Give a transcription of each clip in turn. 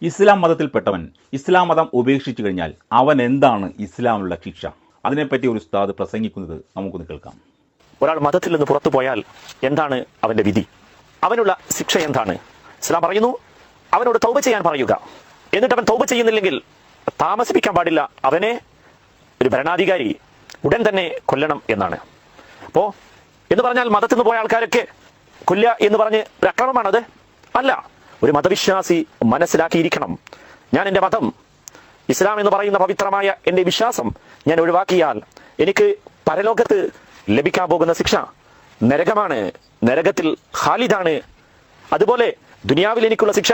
ഇസ്ലാം മതത്തിൽപ്പെട്ടവൻ ഇസ്ലാം മതം ഉപേക്ഷിച്ചു കഴിഞ്ഞാൽ അവൻ എന്താണ് ഇസ്ലാമിലുള്ള ശിക്ഷ? അതിനെപ്പറ്റി ഒരു ഉസ്താദ് പ്രസംഗിക്കുന്നത് നമുക്കൊന്ന് കേൾക്കാം. ഒരാൾ മതത്തിൽ നിന്ന് പുറത്തു പോയാൽ എന്താണ് അവന്റെ വിധി? അവനുള്ള ശിക്ഷ എന്താണ്? ഇസ്ലാം പറയുന്നു, അവനോട് തൗബ ചെയ്യാൻ പറയുക. എന്നിട്ട് അവൻ തൗബ ചെയ്യുന്നില്ലെങ്കിൽ താമസിപ്പിക്കാൻ പാടില്ല, അവനെ ഒരു ഭരണാധികാരി ഉടൻ തന്നെ കൊല്ലണം എന്നാണ്. അപ്പോ എന്ന് പറഞ്ഞാൽ മതത്തിൽ നിന്ന് പോയ ആൾക്കാരൊക്കെ കൊല്ലുക എന്ന് പറഞ്ഞ് ഒരു അക്രമമാണത്? അല്ല. ഒരു മതവിശ്വാസി മനസ്സിലാക്കിയിരിക്കണം, ഞാൻ എൻ്റെ മതം ഇസ്ലാം എന്ന് പറയുന്ന പവിത്രമായ എൻ്റെ വിശ്വാസം ഞാൻ ഒഴിവാക്കിയാൽ എനിക്ക് പരലോകത്ത് ലഭിക്കാൻ പോകുന്ന ശിക്ഷ നരകമാണ്, നരകത്തിൽ ഖാലിദാണ്. അതുപോലെ ദുനിയാവിൽ എനിക്കുള്ള ശിക്ഷ,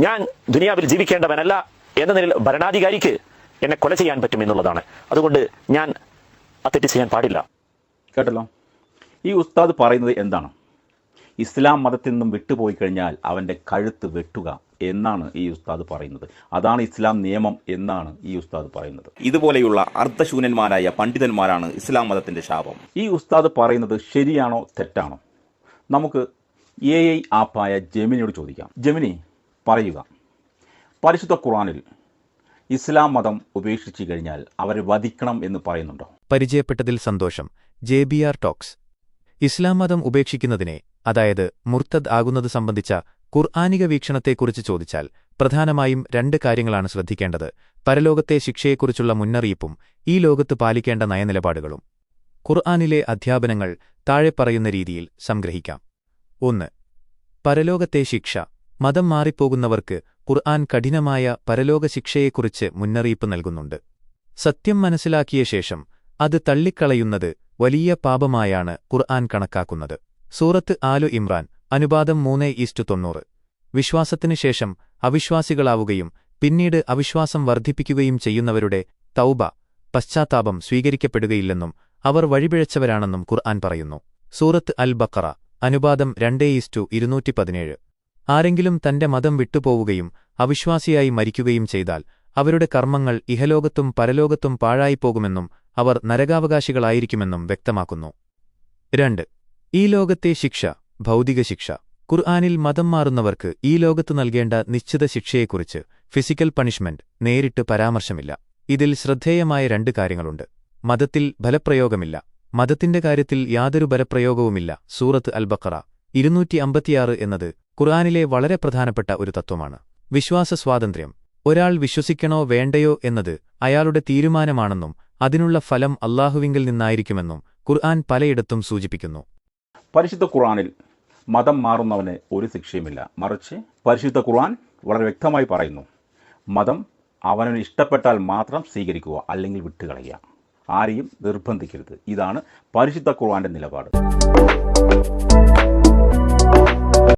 ഞാൻ ദുനിയാവിൽ ജീവിക്കേണ്ടവനല്ല എന്ന നിലയിൽ ഭരണാധികാരിക്ക് എന്നെ കൊല ചെയ്യാൻ പറ്റും എന്നുള്ളതാണ്. അതുകൊണ്ട് ഞാൻ തെറ്റ് ചെയ്യാൻ പാടില്ല. കേട്ടല്ലോ, ഈ ഉസ്താദ് പറയുന്നത് എന്താണ്? ഇസ്ലാം മതത്തിൽ നിന്നും വിട്ടുപോയി കഴിഞ്ഞാൽ അവൻ്റെ കഴുത്ത് വെട്ടുക എന്നാണ് ഈ ഉസ്താദ് പറയുന്നത്. അതാണ് ഇസ്ലാം നിയമം എന്നാണ് ഈ ഉസ്താദ് പറയുന്നത്. ഇതുപോലെയുള്ള അർത്ഥശൂന്യന്മാരായ പണ്ഡിതന്മാരാണ് ഇസ്ലാം മതത്തിന്റെ ശാപം. ഈ ഉസ്താദ് പറയുന്നത് ശരിയാണോ തെറ്റാണോ? നമുക്ക് AI ആപ്പായ ജെമിനിയോട് ചോദിക്കാം. ജെമിനി, പറയുക, പരിശുദ്ധ ഖുർആനിൽ ഇസ്ലാം മതം ഉപേക്ഷിച്ചു കഴിഞ്ഞാൽ അവരെ വധിക്കണം എന്ന് പറയുന്നുണ്ടോ? പരിചയപ്പെട്ടതിൽ സന്തോഷം. JBR talks. ഇസ്ലാം മതം ഉപേക്ഷിക്കുന്നതിനെ, അതായത് മുർത്തദ് ആകുന്നത് സംബന്ധിച്ച ഖുർആനിക വീക്ഷണത്തെക്കുറിച്ച് ചോദിച്ചാൽ പ്രധാനമായും 2 കാര്യങ്ങളാണ് ശ്രദ്ധിക്കേണ്ടത്: പരലോകത്തെ ശിക്ഷയെക്കുറിച്ചുള്ള മുന്നറിയിപ്പും ഈ ലോകത്ത് പാലിക്കേണ്ട നയനിലപാടുകളും. ഖുർആനിലെ അധ്യാപനങ്ങൾ താഴെ പറയുന്ന രീതിയിൽ സംഗ്രഹിക്കാം. 1. പരലോകത്തെ ശിക്ഷ. മതം മാറിപ്പോകുന്നവർക്ക് ഖുർആൻ കഠിനമായ പരലോക ശിക്ഷയെക്കുറിച്ച് മുന്നറിയിപ്പ് നൽകുന്നുണ്ട്. സത്യം മനസ്സിലാക്കിയ ശേഷം അത് തള്ളിക്കളയുന്നത് വലിയ പാപമായാണ് ഖുർആൻ കണക്കാക്കുന്നത്. സൂറത്ത് ആലു ഇമ്രാൻ, അനുപാതം 3:90. വിശ്വാസത്തിനു ശേഷം അവിശ്വാസികളാവുകയും പിന്നീട് അവിശ്വാസം വർദ്ധിപ്പിക്കുകയും ചെയ്യുന്നവരുടെ തൗബ, പശ്ചാത്താപം സ്വീകരിക്കപ്പെടുകയില്ലെന്നും അവർ വഴിപിഴച്ചവരാണെന്നും ഖുർആൻ പറയുന്നു. സൂറത്ത് അൽ ബഖറ, അനുപാതം 2:217. ആരെങ്കിലും തന്റെ മതം വിട്ടുപോവുകയും അവിശ്വാസിയായി മരിക്കുകയും ചെയ്താൽ അവരുടെ കർമ്മങ്ങൾ ഇഹലോകത്തും പരലോകത്തും പാഴായിപ്പോകുമെന്നും അവർ നരകാവകാശികളായിരിക്കുമെന്നും വ്യക്തമാക്കുന്നു. 2. ഈ ലോകത്തെ ശിക്ഷ, ഭൗതിക ശിക്ഷ. ഖുർആനിൽ മതം മാറുന്നവർക്ക് ഈ ലോകത്ത് നൽകേണ്ട നിശ്ചിത ശിക്ഷയെക്കുറിച്ച്, ഫിസിക്കൽ പണിഷ്മെന്റ്, നേരിട്ട് പരാമർശമില്ല. ഇതിൽ ശ്രദ്ധേയമായ 2 കാര്യങ്ങളുണ്ട്. മതത്തിൽ ബലപ്രയോഗമില്ല. മതത്തിന്റെ കാര്യത്തിൽ യാതൊരു ബലപ്രയോഗവുമില്ല. സൂറത്ത് അൽ ബഖറ 256 എന്നത് ഖുർആനിലെ വളരെ പ്രധാനപ്പെട്ട ഒരു തത്വമാണ്. വിശ്വാസ സ്വാതന്ത്ര്യം. ഒരാൾ വിശ്വസിക്കണോ വേണ്ടയോ എന്നത് അയാളുടെ തീരുമാനമാണെന്നും അതിനുള്ള ഫലം അല്ലാഹുവിങ്കിൽ നിന്നായിരിക്കുമെന്നും ഖുർആൻ പലയിടത്തും സൂചിപ്പിക്കുന്നു. പരിശുദ്ധ ഖുർആനിൽ മതം മാറുന്നവന് ഒരു ശിക്ഷയുമില്ല. മറിച്ച് പരിശുദ്ധ ഖുർആൻ വളരെ വ്യക്തമായി പറയുന്നു, മതം അവനവന് ഇഷ്ടപ്പെട്ടാൽ മാത്രം സ്വീകരിക്കുക, അല്ലെങ്കിൽ വിട്ടുകളയുക. ആരെയും നിർബന്ധിക്കരുത്. ഇതാണ് പരിശുദ്ധ ഖുർആന്റെ നിലപാട്.